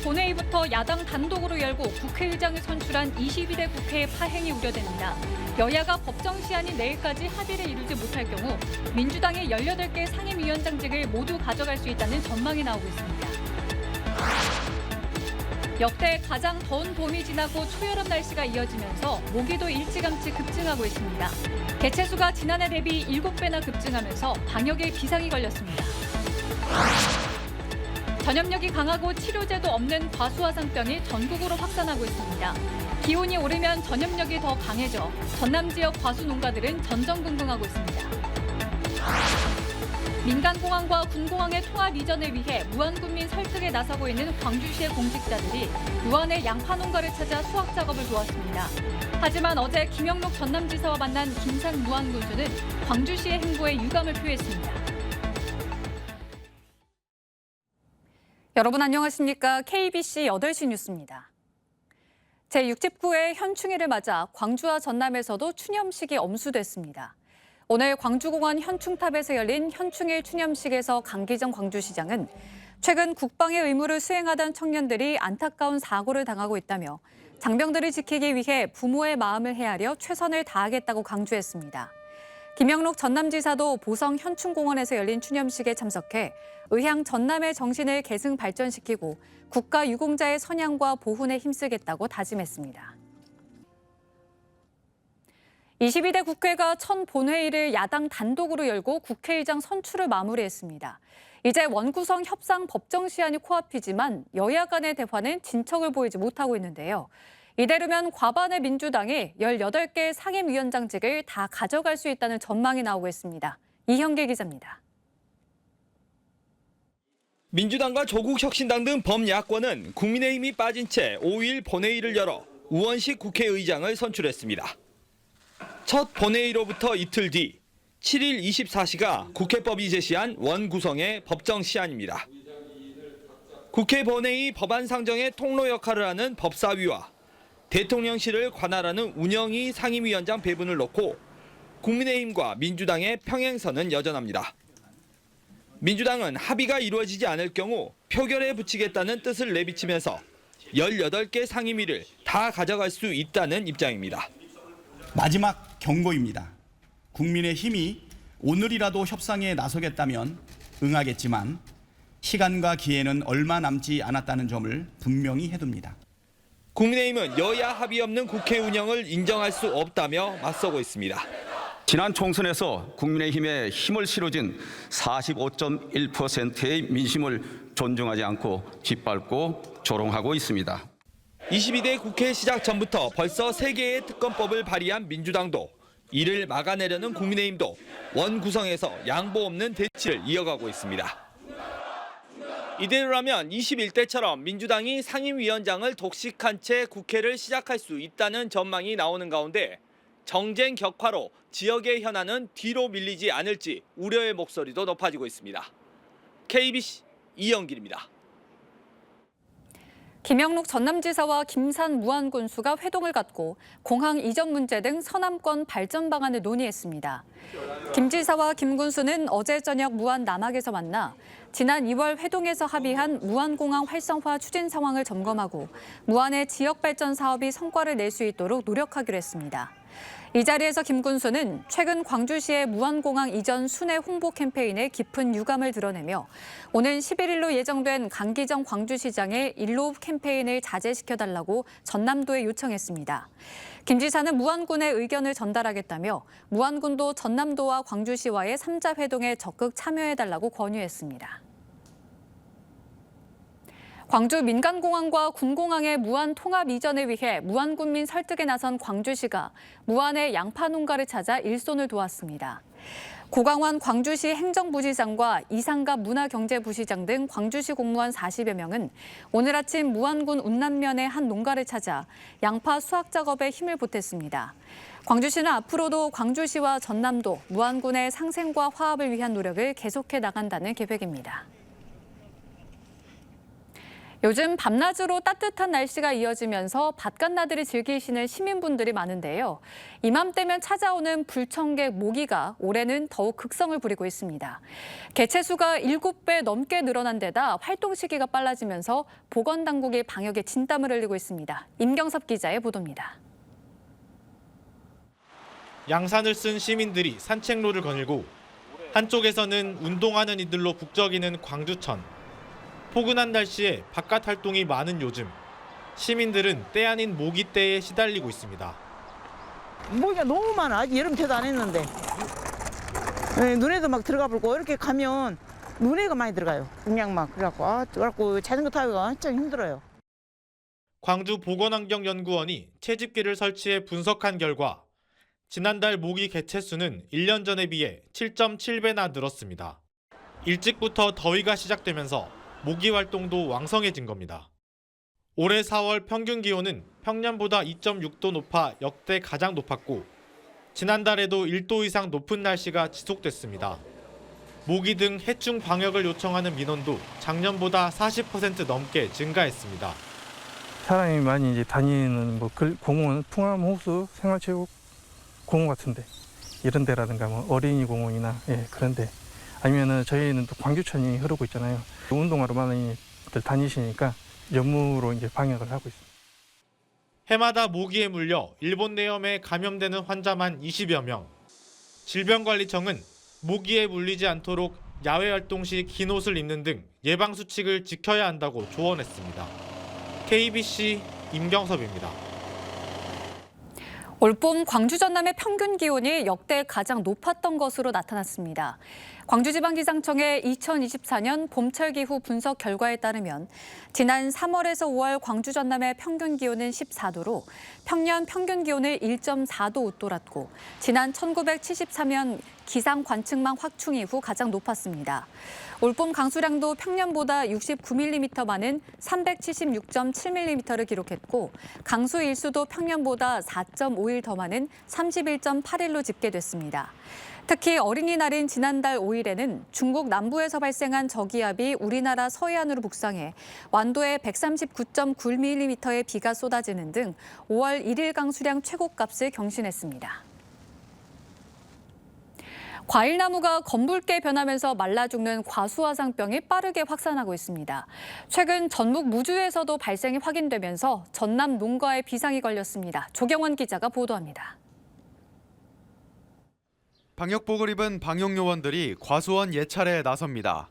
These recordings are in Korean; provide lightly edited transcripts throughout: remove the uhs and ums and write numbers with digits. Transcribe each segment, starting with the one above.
본회의부터 야당 단독으로 열고 국회의장을 선출한 22대 국회의 파행이 우려됩니다. 여야가 법정 시한인 내일까지 합의를 이루지 못할 경우 민주당의 18개 상임위원장직을 모두 가져갈 수 있다는 전망이 나오고 있습니다. 역대 가장 더운 봄이 지나고 초여름 날씨가 이어지면서 모기도 일찌감치 급증하고 있습니다. 개체수가 지난해 대비 7배나 급증하면서 방역에 기상이 걸렸습니다. 전염력이 강하고 치료제도 없는 과수화상병이 전국으로 확산하고 있습니다. 기온이 오르면 전염력이 더 강해져 전남 지역 과수 농가들은 전전긍긍하고 있습니다. 민간공항과 군공항의 통합 이전을 위해 무안군민 설득에 나서고 있는 광주시의 공직자들이 무안의 양파 농가를 찾아 수확 작업을 도왔습니다. 하지만 어제 김영록 전남지사와 만난 김산 무안군수는 광주시의 행보에 유감을 표했습니다. 여러분 안녕하십니까? KBC 8시 뉴스입니다. 제69회 현충일을 맞아 광주와 전남에서도 추념식이 엄수됐습니다. 오늘 광주공원 현충탑에서 열린 현충일 추념식에서 강기정 광주시장은 최근 국방의 의무를 수행하던 청년들이 안타까운 사고를 당하고 있다며 장병들을 지키기 위해 부모의 마음을 헤아려 최선을 다하겠다고 강조했습니다. 김영록 전남지사도 보성 현충공원에서 열린 추념식에 참석해 의향 전남의 정신을 계승 발전시키고 국가 유공자의 선양과 보훈에 힘쓰겠다고 다짐했습니다. 22대 국회가 첫 본회의를 야당 단독으로 열고 국회의장 선출을 마무리했습니다. 이제 원구성 협상 법정 시한이 코앞이지만 여야 간의 대화는 진척을 보이지 못하고 있는데요. 이대로면 과반의 민주당이 18개 상임위원장직을 다 가져갈 수 있다는 전망이 나오고 있습니다. 이형길 기자입니다. 민주당과 조국혁신당 등 범야권은 국민의힘이 빠진 채 5일 본회의를 열어 우원식 국회의장을 선출했습니다. 첫 본회의로부터 이틀 뒤 7일 24시가 국회법이 제시한 원구성의 법정 시한입니다. 국회 본회의 법안 상정의 통로 역할을 하는 법사위와 대통령실을 관할하는 운영위 상임위원장 배분을 놓고 국민의힘과 민주당의 평행선은 여전합니다. 민주당은 합의가 이루어지지 않을 경우 표결에 붙이겠다는 뜻을 내비치면서 18개 상임위를 다 가져갈 수 있다는 입장입니다. 마지막 경고입니다. 국민의힘이 오늘이라도 협상에 나서겠다면 응하겠지만 시간과 기회는 얼마 남지 않았다는 점을 분명히 해둡니다. 국민의힘은 여야 합의 없는 국회 운영을 인정할 수 없다며 맞서고 있습니다. 지난 총선에서 국민의힘에 힘을 실어준 45.1%의 민심을 존중하지 않고 짓밟고 조롱하고 있습니다. 22대 국회 시작 전부터 벌써 3개의 특검법을 발의한 민주당도 이를 막아내려는 국민의힘도 원구성에서 양보 없는 대치를 이어가고 있습니다. 이대로라면 21대처럼 민주당이 상임위원장을 독식한 채 국회를 시작할 수 있다는 전망이 나오는 가운데 정쟁 격화로 지역의 현안은 뒤로 밀리지 않을지 우려의 목소리도 높아지고 있습니다. KBC 이영길입니다. 김영록 전남지사와 김산 무안군수가 회동을 갖고 공항 이전 문제 등 서남권 발전 방안을 논의했습니다. 김 지사와 김 군수는 어제 저녁 무안 남학에서 만나 지난 2월 회동에서 합의한 무안공항 활성화 추진 상황을 점검하고 무안의 지역 발전 사업이 성과를 낼 수 있도록 노력하기로 했습니다. 이 자리에서 김 군수는 최근 광주시의 무안공항 이전 순회 홍보 캠페인에 깊은 유감을 드러내며 오는 11일로 예정된 강기정 광주시장의 일로 캠페인을 자제시켜달라고 전남도에 요청했습니다. 김 지사는 무안군의 의견을 전달하겠다며 무안군도 전남도와 광주시와의 3자 회동에 적극 참여해달라고 권유했습니다. 광주 민간공항과 군공항의 무안 통합 이전을 위해 무안군민 설득에 나선 광주시가 무안의 양파 농가를 찾아 일손을 도왔습니다. 고강환 광주시 행정부시장과 이상갑 문화경제부시장 등 광주시 공무원 40여 명은 오늘 아침 무안군 운남면의 한 농가를 찾아 양파 수확 작업에 힘을 보탰습니다. 광주시는 앞으로도 광주시와 전남도, 무안군의 상생과 화합을 위한 노력을 계속해 나간다는 계획입니다. 요즘 밤낮으로 따뜻한 날씨가 이어지면서 바깥나들이 즐기시는 시민분들이 많은데요. 이맘때면 찾아오는 불청객 모기가 올해는 더욱 극성을 부리고 있습니다. 개체수가 7배 넘게 늘어난 데다 활동 시기가 빨라지면서 보건당국이 방역에 진땀을 흘리고 있습니다. 임경섭 기자의 보도입니다. 양산을 쓴 시민들이 산책로를 거닐고 한쪽에서는 운동하는 이들로 북적이는 광주천. 포근한 날씨에 바깥 활동이 많은 요즘 시민들은 때 아닌 모기때에 시달리고 있습니다. 모기가 너무 많아. 아직 여름 태도 안 했는데. 네, 눈에도 막 들어가 버리고 이렇게 가면 눈에가 많이 들어가요. 그냥 막 그래갖고 자전거 타기가 진짜 힘들어요. 광주 보건환경연구원이 채집기를 설치해 분석한 결과 지난달 모기 개체수는 1년 전에 비해 7.7배나 늘었습니다. 일찍부터 더위가 시작되면서 모기 활동도 왕성해진 겁니다. 올해 4월 평균 기온은 평년보다 2.6도 높아 역대 가장 높았고 지난달에도 1도 이상 높은 날씨가 지속됐습니다. 모기 등 해충 방역을 요청하는 민원도 작년보다 40% 넘게 증가했습니다. 사람이 많이 이제 다니는 공원, 풍암호수, 생활체육 공원 같은데 이런 데라든가 어린이 공원이나 그런데 아니면은 저희는 또 광주천이 흐르고 있잖아요. 운동하러 많이들 다니시니까 연무로 이제 방역을 하고 있습니다. 해마다 모기에 물려 일본 내염에 감염되는 환자만 20여 명. 질병관리청은 모기에 물리지 않도록 야외 활동 시 긴 옷을 입는 등 예방 수칙을 지켜야 한다고 조언했습니다. KBC 임경섭입니다. 올봄 광주 전남의 평균 기온이 역대 가장 높았던 것으로 나타났습니다. 광주지방기상청의 2024년 봄철 기후 분석 결과에 따르면 지난 3월에서 5월 광주 전남의 평균 기온은 14도로 평년 평균 기온을 1.4도 웃돌았고 지난 1973년 기상 관측망 확충 이후 가장 높았습니다. 올봄 강수량도 평년보다 69mm 많은 376.7mm를 기록했고 강수 일수도 평년보다 4.5일 더 많은 31.8일로 집계됐습니다. 특히 어린이날인 지난달 5일에는 중국 남부에서 발생한 저기압이 우리나라 서해안으로 북상해 완도에 139.9mm의 비가 쏟아지는 등 5월 1일 강수량 최고값을 경신했습니다. 과일나무가 검붉게 변하면서 말라 죽는 과수화상병이 빠르게 확산하고 있습니다. 최근 전북 무주에서도 발생이 확인되면서 전남 농가에 비상이 걸렸습니다. 조경원 기자가 보도합니다. 방역복을 입은 방역요원들이 과수원 예찰에 나섭니다.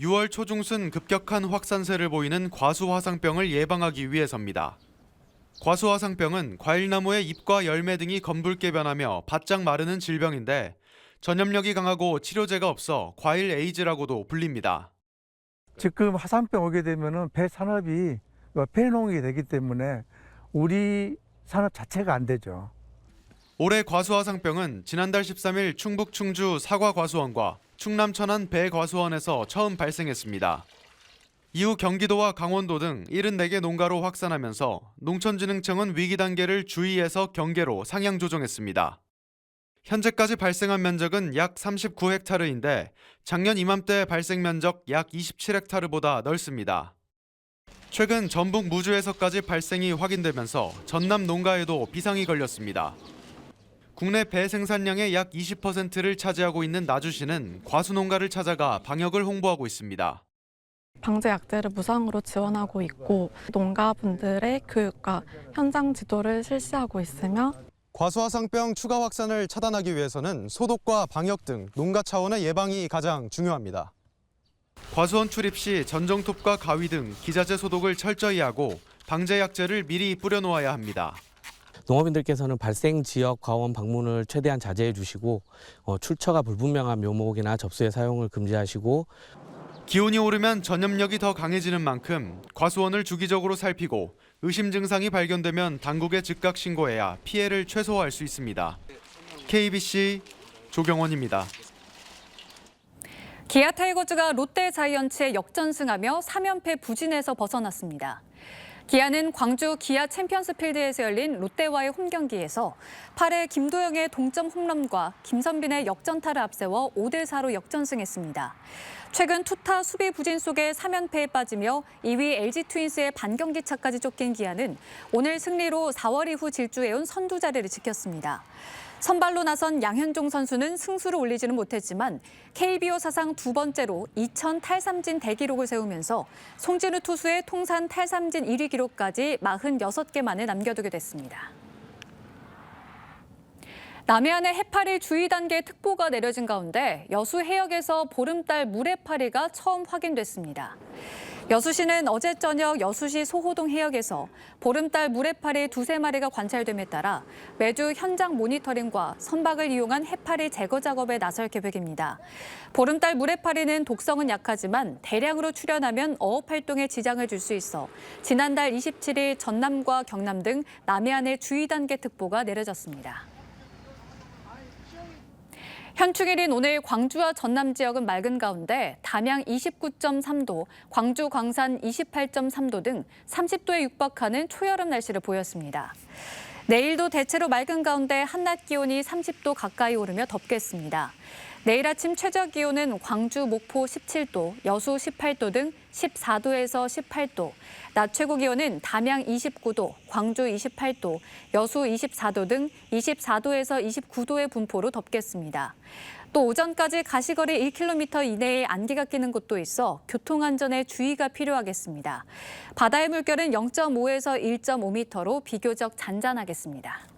6월 초중순 급격한 확산세를 보이는 과수화상병을 예방하기 위해서입니다. 과수화상병은 과일나무의 잎과 열매 등이 검붉게 변하며 바짝 마르는 질병인데 전염력이 강하고 치료제가 없어 과일 에이즈라고도 불립니다. 지금 화산병 오게 되면은 배 산업이 폐농이 되기 때문에 우리 산업 자체가 안 되죠. 올해 과수화상병은 지난달 13일 충북 충주 사과과수원과 충남 천안 배과수원에서 처음 발생했습니다. 이후 경기도와 강원도 등 74개 농가로 확산하면서 농촌진흥청은 위기 단계를 주의에서 경계로 상향 조정했습니다. 현재까지 발생한 면적은 약 39헥타르인데 작년 이맘때 발생 면적 약 27헥타르보다 넓습니다. 최근 전북 무주에서까지 발생이 확인되면서 전남 농가에도 비상이 걸렸습니다. 국내 배 생산량의 약 20%를 차지하고 있는 나주시는 과수농가를 찾아가 방역을 홍보하고 있습니다. 방제 약제를 무상으로 지원하고 있고 농가분들의 교육과 현장 지도를 실시하고 있으며 과수화상병 추가 확산을 차단하기 위해서는 소독과 방역 등 농가 차원의 예방이 가장 중요합니다. 과수원 출입 시 전정톱과 가위 등 기자재 소독을 철저히 하고 방제 약제를 미리 뿌려놓아야 합니다. 농업인들께서는 발생 지역 과원 방문을 최대한 자제해 주시고 출처가 불분명한 묘목이나 접수의 사용을 금지하시고 기온이 오르면 전염력이 더 강해지는 만큼 과수원을 주기적으로 살피고 의심 증상이 발견되면 당국에 즉각 신고해야 피해를 최소화할 수 있습니다. KBC 조경원입니다. 기아 타이거즈가 롯데 자이언츠에 역전승하며 3연패 부진에서 벗어났습니다. 기아는 광주 기아 챔피언스 필드에서 열린 롯데와의 홈경기에서 8회 김도영의 동점 홈런과 김선빈의 역전타를 앞세워 5대4로 역전승했습니다. 최근 투타 수비 부진 속에 3연패에 빠지며 2위 LG 트윈스의 반경기차까지 쫓긴 기아는 오늘 승리로 4월 이후 질주해온 선두 자리를 지켰습니다. 선발로 나선 양현종 선수는 승수를 올리지는 못했지만 KBO 사상 두 번째로 2000 탈삼진 대기록을 세우면서 송진우 투수의 통산 탈삼진 1위 기록까지 46개 만에 남겨두게 됐습니다. 남해안에 해파리 주의 단계 특보가 내려진 가운데 여수 해역에서 보름달 물해파리가 처음 확인됐습니다. 여수시는 어제 저녁 여수시 소호동 해역에서 보름달 물해파리 2~3마리가 관찰됨에 따라 매주 현장 모니터링과 선박을 이용한 해파리 제거 작업에 나설 계획입니다. 보름달 물해파리는 독성은 약하지만 대량으로 출현하면 어업 활동에 지장을 줄 수 있어 지난달 27일 전남과 경남 등 남해안에 주의 단계 특보가 내려졌습니다. 현충일인 오늘 광주와 전남 지역은 맑은 가운데 담양 29.3도, 광주 광산 28.3도 등 30도에 육박하는 초여름 날씨를 보였습니다. 내일도 대체로 맑은 가운데 한낮 기온이 30도 가까이 오르며 덥겠습니다. 내일 아침 최저 기온은 광주, 목포 17도, 여수 18도 등 14도에서 18도, 낮 최고 기온은 담양 29도, 광주 28도, 여수 24도 등 24도에서 29도의 분포로 덥겠습니다. 또 오전까지 가시거리 1km 이내에 안개가 끼는 곳도 있어 교통안전에 주의가 필요하겠습니다. 바다의 물결은 0.5에서 1.5m로 비교적 잔잔하겠습니다.